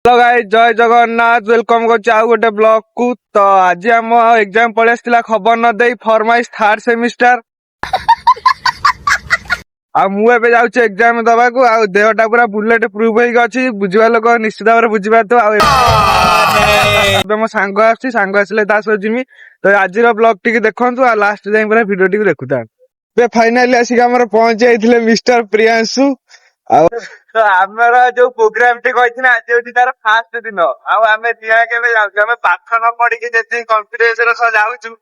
Hello guys जय Jagannath welcome कर गोटे ब्लॉग को। तो आज आम एग्जाम पड़े आसला खबर न दे फॉर्माइज थर्ड सेमिस्टर मुझे जाऊँ एग्जाम दबा को देहटा पूरा बुलेट प्रूफ होगी बुझा लोक निश्चित भाव बुझा तो मो सांग आसले जिमी तो आज ब्लॉग टी देखु लास्ट जाए पूरा भिडियो टी देखुता फाइनाली आसिक आम पहुंच जाते मिस्टर प्रियांशु तो आमर जो प्रोग्राम टी कही आज हूँ तार फास्ट दिन आम दिया के पाठ न पढ़ी जी कन्फिडेन्स जाऊँ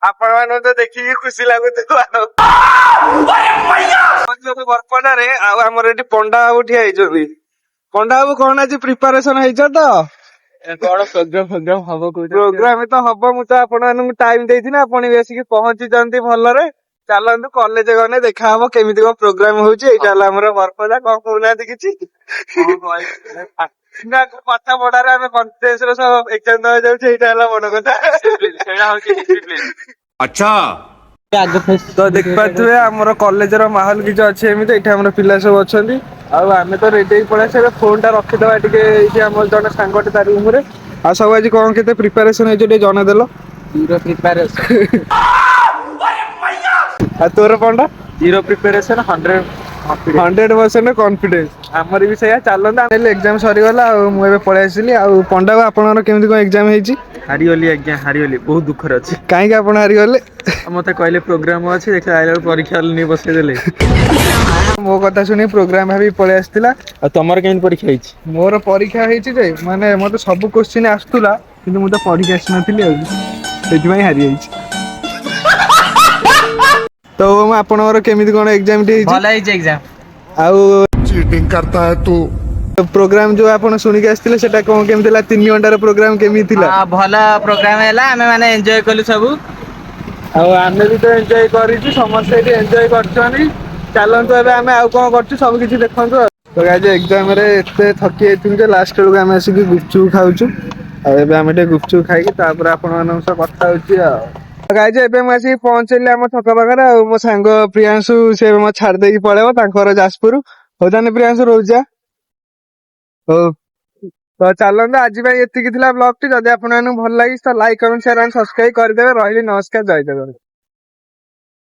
आपण मान तो देखिए खुशी लगुवा बरपड़े आमर ये पंडा बाबू ठिया पंडा बाबू कौन आज प्रिपारेसन तो प्रोग्राम हम प्रोग्राम तो हम मुझे आपण टाइम देती आपण बेसिक पहुंची भलरे चलतु कॉलेज गने देखा हम केमी कौन प्रोग्राम होमर बरपदा कौन कहना किसी पाठ पढ़ार आम कन्फिडेन्स एग्जाम दवा जाऊँ बड़ कथा अच्छा तो देख पारे आमर कॉलेज माहौल किसी अच्छे एमती ये पिला सब अच्छा आम तो रेडी पड़े फोन टा रखीदे टे आम जन सांगटे तार रूम आ सब आज कौन के प्रिपारेसन है जनदेल जीरो प्रिपरेशन तोर पंडा जीरो प्रिपरेशन 100% कॉन्फिडेंस आमर भी सही चलता एग्जाम सरीगला मुझे पलि आसली पंडा आपन केमती कौन एग्जाम होती हारीगली आज्ञा हारीगली बहुत दुखर अच्छी कहीं आप हारीगले मत कहले प्रोग्राम अच्छे देख आइला परीक्षा नहीं बसईदे मो कथा शुणी प्रोग्राम भाभी पलि आसला तुमर केमती परीक्षा होती मोर परीक्षा होती माने मत सब क्वेश्चन आसुला कि मुझे पढ़ी आसी नी हारी जाइए तो आपनर केमिति कोन एग्जाम टी भला हिच एग्जाम आउ चीटिंग करता है तू प्रोग्राम जो आपन सुनि के आस्तिले सेटा कोन केमितिला 3 घंटा रो प्रोग्राम केमितिला हां भला प्रोग्राम हैला हमें माने एन्जॉय कलु सब आमे भी तो एन्जॉय करिछु समस्त एटी एन्जॉय करछनी चलंतु एबे हमें आउ कोन करछु सब किछि देखंतु तो गाइस एग्जाम रे एते थकी आइथिन जे लास्ट रो हमें आसी गुपचुप खाउछु आ एबे हमें गुपचुप खाइ कि तापर आपन मानन से कथा होछि आ गाइज एबे मु आसी पहुंचली आम छक पाखरे आ मो सांग प्रियांशु से मो छाड़ देकी पळेबो तांकर जाजपुर हो ताने प्रियांशु रोजा हो तो चलंतु आज भाई एतिकी थिला ब्लॉग टी जदि आपन मानन भल लागि तो like comment share and subscribe कर देबे रहिली नमस्कार जय जगन्नाथ।